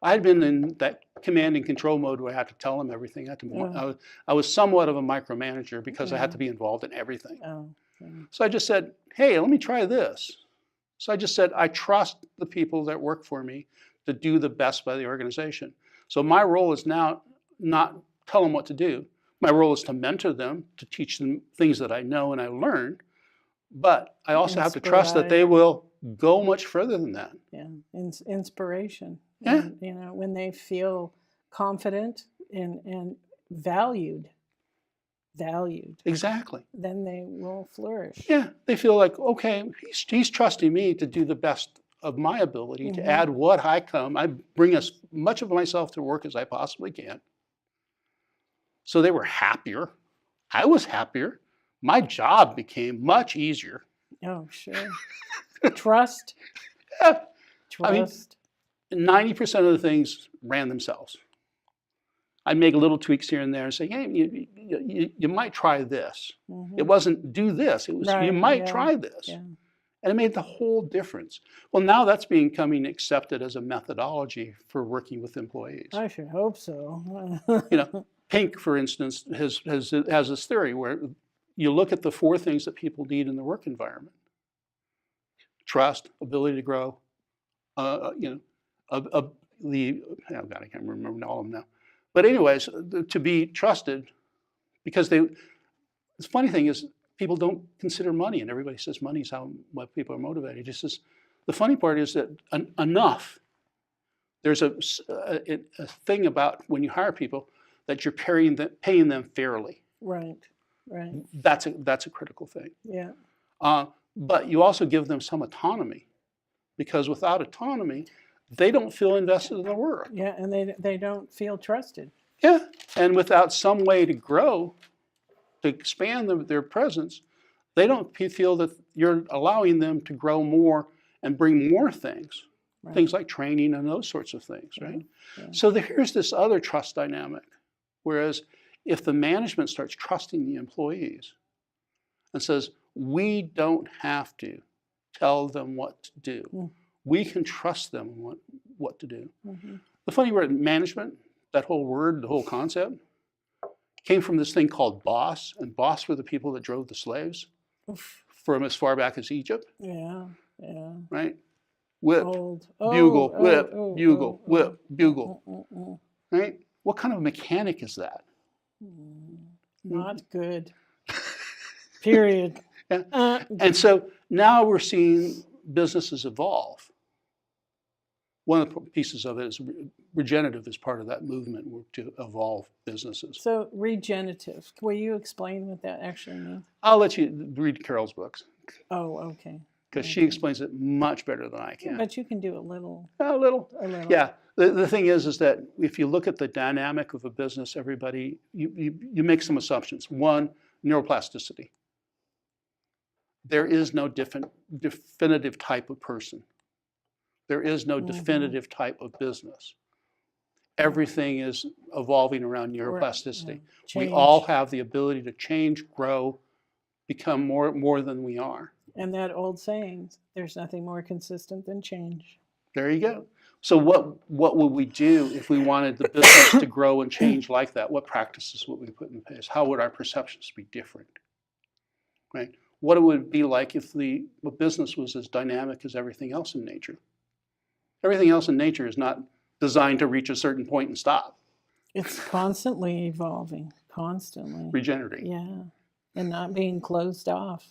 I had been in that command and control mode where I had to tell them everything. I was somewhat of a micromanager because I had to be involved in everything. So I just said, hey, let me try this. So I just said, I trust the people that work for me to do the best by the organization. So my role is now not tell them what to do. My role is to mentor them, to teach them things that I know and I learned. But I also have to trust that they will go much further than that. Yeah, inspiration. Yeah. And, when they feel confident and valued. valued, Exactly. then they will flourish. Yeah, they feel like, okay, he's trusting me to do the best of my ability, to Mhm. add what I bring as much of myself to work as I possibly can. So they were happier. I was happier. My job became much easier. Oh, sure. Trust, Yeah, I mean, trust. 90% of the things ran themselves. I'd make little tweaks here and there and say, hey, you might try this. It Mhm. wasn't do this. It was, you Right, might yeah, try this. yeah. And it made the whole difference. Well, now that's becoming accepted as a methodology for working with employees. I should hope so. You know, Pink, for instance, has this theory where you look at the 4 things that people need in the work environment: trust, ability to grow, you know, oh God, I can't remember all of them now. But anyways, to be trusted, because the funny thing is, people don't consider money, and everybody says money is what people are motivated. It says, the funny part is that enough. There's a thing about when you hire people that you're paying them fairly. Right, right. That's a critical thing. Yeah. But you also give them some autonomy, because without autonomy, they don't feel invested in the work. Yeah, and they don't feel trusted. Yeah, and without some way to grow, to expand their presence, they don't feel that you're allowing them to grow more and bring more things. Right. Things like training and those sorts of things, right? Yeah. So here's this other trust dynamic. Whereas if the management starts trusting the employees and says, we don't have to tell them what to do. We can trust them what to do. Mm-hmm. The funny word, management, that whole word, the whole concept, came from this thing called boss, and boss were the people that drove the slaves from as far back as Egypt. Yeah, yeah. Right? Whip, Old. bugle, Oh, whip, oh, bugle, oh, whip, oh, bugle. oh. Right? What kind of mechanic is that? Not good. Period. Yeah. And so now we're seeing businesses evolve. One of the pieces of it is regenerative is part of that movement to evolve businesses. So regenerative. Will you explain what that actually means? I'll let you read Carol's books, Oh, okay. because she explains it much better than I can. But you can do a little. A little. A little. Yeah. The thing is that if you look at the dynamic of a business, everybody, you make some assumptions. One, neuroplasticity. There is no definitive type of person. There is no definitive type of business. Everything is evolving around neuroplasticity. Yeah. We all have the ability to change, grow, become more than we are. And that old saying, there's nothing more consistent than change. There you go. So what would we do if we wanted the business to grow and change like that? What practices would we put in place? How would our perceptions be different? Right? What it would be like if the business was as dynamic as everything else in nature? Everything else in nature is not designed to reach a certain point and stop. It's constantly evolving, constantly. Regenerating. Yeah, and not being closed off.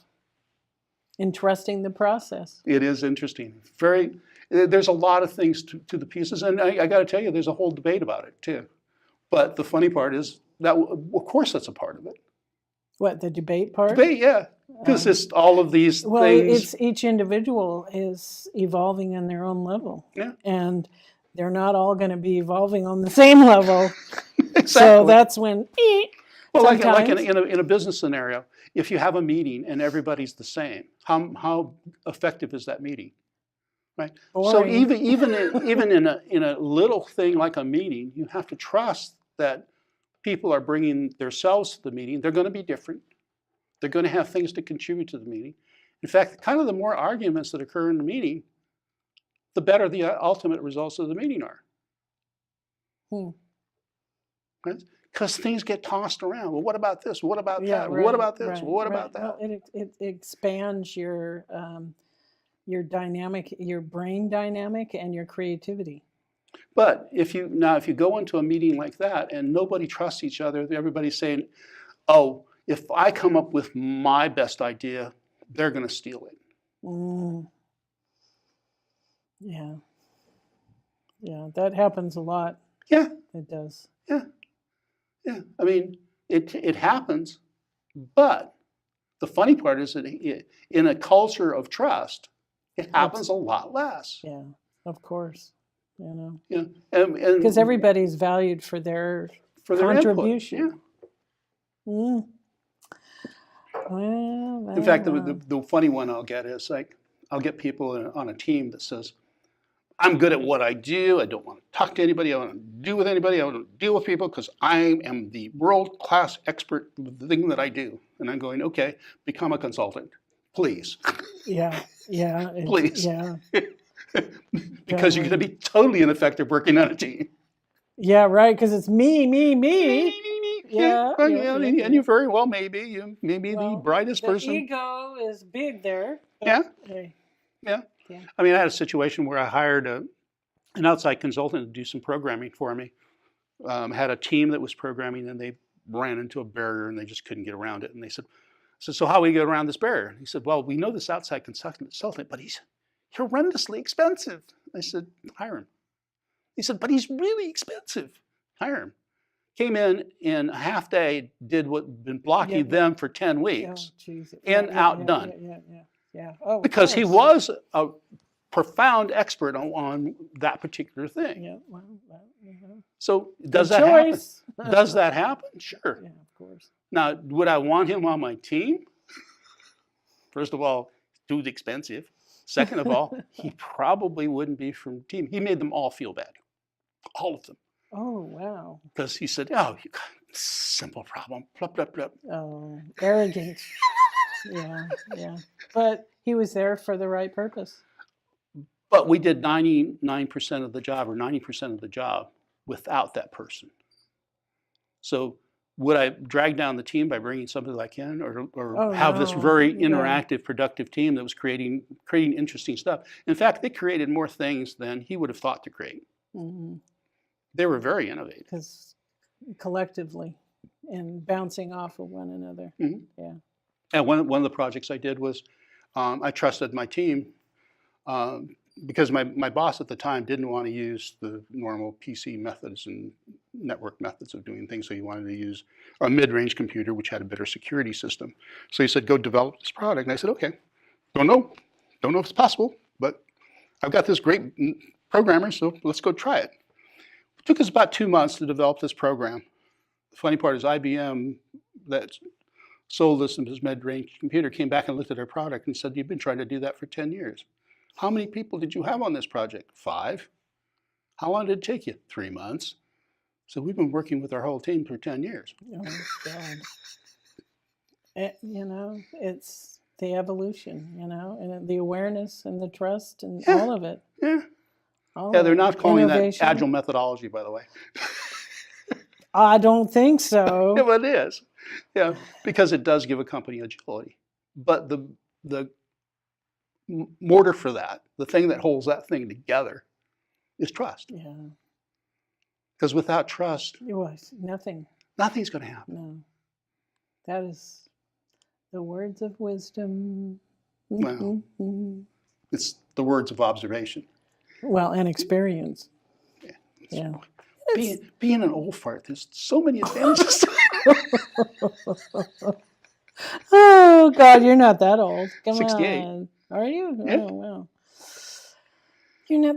And trusting the process. It is interesting. There's a lot of things to the pieces, and I got to tell you, there's a whole debate about it too. But the funny part is that, of course, that's a part of it. What, the debate part? Debate, yeah, because it's all of these things. Well, it's each individual is evolving on their own level. Yeah. And they're not all going to be evolving on the same level. Exactly. So that's when. Well, like in a business scenario, if you have a meeting and everybody's the same, how effective is that meeting? Right. Boring. So even in a little thing like a meeting, you have to trust that people are bringing themselves to the meeting. They're going to be different. They're going to have things to contribute to the meeting. In fact, kind of the more arguments that occur in the meeting, the better the ultimate results of the meeting are. Right? Because things get tossed around. Well, what about this? What about that? Right, what about this? right, What about that? Well, it expands your dynamic, your brain dynamic, and your creativity. But if you go into a meeting like that and nobody trusts each other, everybody's saying, "Oh, if I come up with my best idea, they're going to steal it." Yeah. Yeah, that happens a lot. Yeah. It does. Yeah. Yeah. I mean, it happens, But the funny part is that in a culture of trust, it happens a lot less. Yeah, of course. You know, Because everybody's valued for their contribution. Input, yeah. Mm. Well, In fact, the funny one I'll get is like, I'll get people on a team that says, I'm good at what I do. I don't want to talk to anybody. I don't want to deal with anybody. I don't want to deal with people because I am the world-class expert with the thing that I do. And I'm going, okay, become a consultant, please. Yeah. Please. Yeah. Because you're going to be totally ineffective working on a team. Yeah, right, because it's me. Yeah, and you very well maybe the brightest person. The ego is big there. Yeah. Hey. Yeah. I mean, I had a situation where I hired an outside consultant to do some programming for me. Had a team that was programming, and they ran into a barrier, and they just couldn't get around it. And they said, so how do we get around this barrier? And he said, well, we know this outside consultant, but he's horrendously expensive. I said, hire him. He said, but he's really expensive. Hire him. Came in a half day, did what had been blocking them for 10 weeks, and outdone. Yeah. Oh, because he was a profound expert on that particular thing. Yeah. So does that happen? Does that happen? Sure. Yeah, of course. Now, would I want him on my team? First of all, dude's expensive. Second of all, he probably wouldn't be from the team. He made them all feel bad. All of them. Oh, wow. Because he said, oh, simple problem. Plup, plup, plup. Oh, arrogant. Yeah. But he was there for the right purpose. But we did 99% of the job or 90% of the job without that person. So would I drag down the team by bringing somebody like in or have this very interactive, productive team that was creating interesting stuff? In fact, they created more things than he would have thought to create. Mm-hmm. They were very innovative. Because collectively and bouncing off of one another. Mm-hmm. Yeah. And one of the projects I did was I trusted my team because my boss at the time didn't want to use the normal PC methods and network methods of doing things. So he wanted to use a mid-range computer, which had a better security system. So he said, go develop this product. And I said, okay, don't know if it's possible, but I've got this great programmer, so let's go try it. It took us about 2 months to develop this program. The funny part is IBM that sold us this mid-range computer came back and looked at our product and said, you've been trying to do that for 10 years. How many people did you have on this project? 5. How long did it take you? 3 months. So we've been working with our whole team for 10 years. Oh, God. It's the evolution, and the awareness and the trust and all of it. Yeah. They're not calling innovation. that agile methodology, by the way. I don't think so. Yeah, but it is. Yeah, because it does give a company agility. But the mortar for that, the thing that holds that thing together, is trust. Yeah. Because without trust, nothing's going to happen. No. That is the words of wisdom. Well, it's the words of observation. Well, and experience. Yeah. Being an old fart, there's so many advantages. Oh, God, you're not that old. Come 68. on. Are you? Yeah. Oh, wow.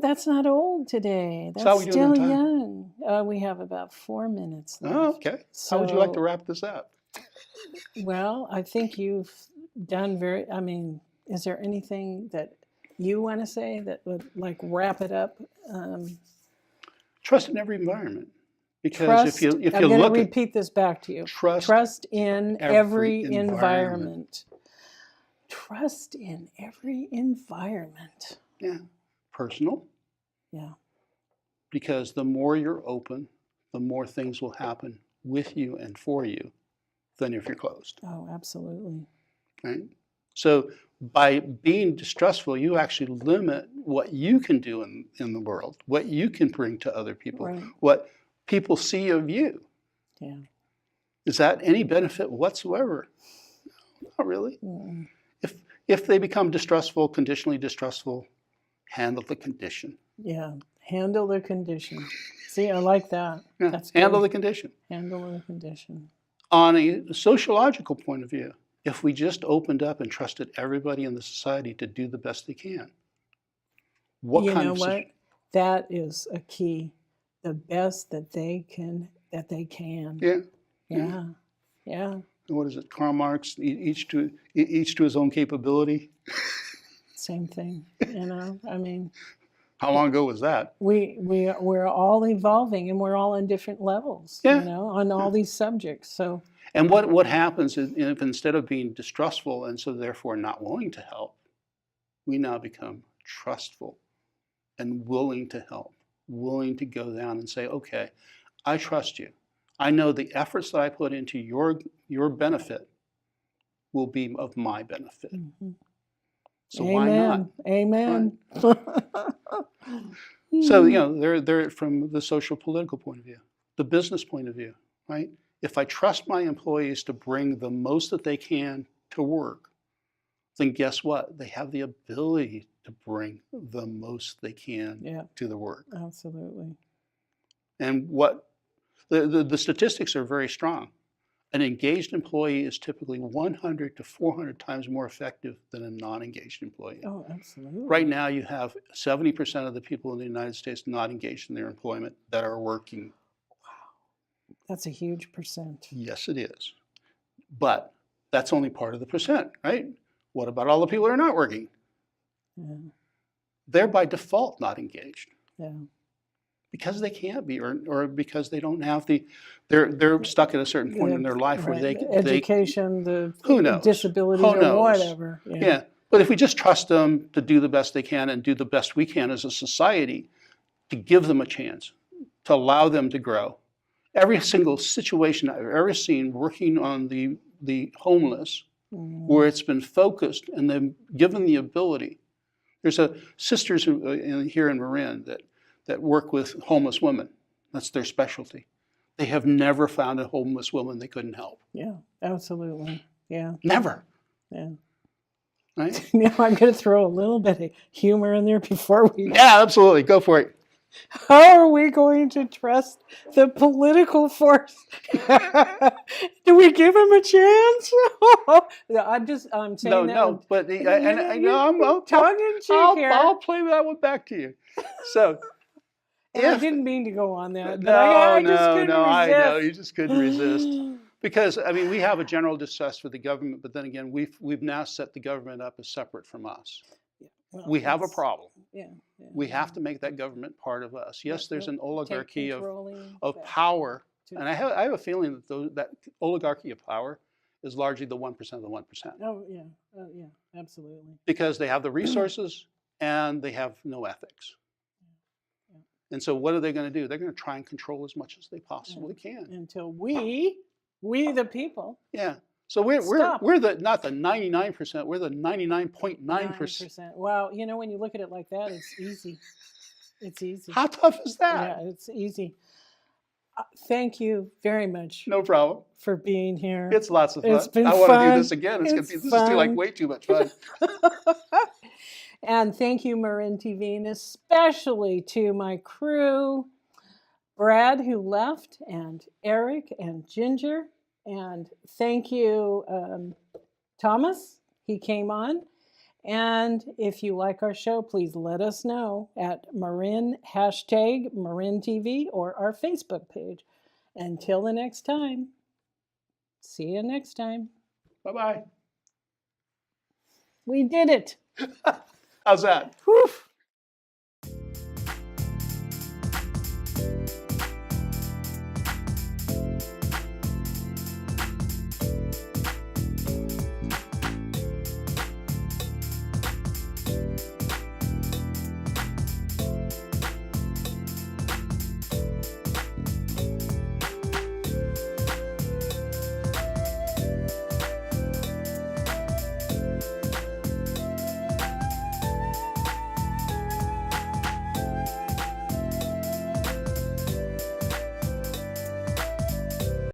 That's not old today. That's how we still doing on young. We have about 4 minutes left. Oh, okay. How would you like to wrap this up? Well, I think you've done is there anything that you want to say that would wrap it up? Trust in every environment. Because trust, if you I'm going look to repeat this back to you. Trust in every environment. Trust in every environment. Yeah. Personal. Yeah. Because the more you're open, the more things will happen with you and for you than if you're closed. Oh, absolutely. Right? So by being distrustful, you actually limit what you can do in the world, what you can bring to other people, right. What people see of you. Yeah. Is that any benefit whatsoever? Not really. Mm. If they become distrustful, conditionally distrustful, handle the condition. Yeah, handle the condition. See, I like that. Yeah. That's handle good. the condition. Handle the condition. On a sociological point of view, if we just opened up and trusted everybody in the society to do the best they can, what You kind know of what? That is a key. The best that they can. Yeah. Yeah. Yeah. What is it? Karl Marx, each to his own capability. Same thing. I mean, How long ago was that? we're all evolving, and we're all on different levels. Yeah. On all these subjects. So. And what happens is, if instead of being distrustful and so therefore not willing to help, we now become trustful and willing to help, willing to go down and say, okay, I trust you. I know the efforts that I put into your benefit will be of my benefit. Mm-hmm. So Amen. why not? Amen. Right. So, they're from the social political point of view, the business point of view, right? If I trust my employees to bring the most that they can to work, then guess what? They have the ability to bring the most they can to the work. Absolutely. And what the statistics are very strong. An engaged employee is typically 100 to 400 times more effective than a non-engaged employee. Oh, absolutely. Right now, you have 70% of the people in the United States not engaged in their employment that are working. Wow. That's a huge percent. Yes, it is. But that's only part of the percent, right? What about all the people who are not working? Yeah. They're by default not engaged. Yeah. Because they can't be, or because they don't have they're stuck at a certain point in their life where the education, the who knows? disabilities, Who knows? or whatever. Yeah. But if we just trust them to do the best they can and do the best we can as a society, to give them a chance, to allow them to grow. Every single situation I've ever seen working on the homeless, where it's been focused and then given the ability. There's sisters here in Marin that work with homeless women. That's their specialty. They have never found a homeless woman they couldn't help. Yeah, absolutely. Yeah. Never. Yeah. Right? Now I'm going to throw a little bit of humor in there before we. Yeah, absolutely. Go for it. How are we going to trust the political force? Do we give him a chance? I'm saying No, but I'm tongue in cheek here. I'll play that one back to you. So, I didn't mean to go on that. No, I just couldn't resist. I know you just couldn't resist. Because we have a general distrust for the government, but then again, we've now set the government up as separate from us. Yeah. Well, we have a problem. Yeah. We have to make that government part of us. Yes, there's an oligarchy of power, and I have a feeling that that oligarchy of power is largely the 1% of the 1%. Oh yeah, absolutely. Because they have the resources and they have no ethics. Yeah. And so, what are they going to do? They're going to try and control as much as they possibly can until we the people. Yeah. So we're not the 99%, we're the 99.9%. Well, when you look at it like that, it's easy. It's easy. How tough is that? Yeah, it's easy. Thank you very much. No problem. For being here. It's lots of fun. It's been fun. I want to do this again. This is way too much fun. And thank you, Marin TV, and especially to my crew, Brad, who left, and Eric and Ginger. And thank you, Thomas. He came on. And if you like our show, please let us know at Marin #MarinTV or our Facebook page. Until the next time, see you next time. Bye-bye. We did it. How's that? Whew.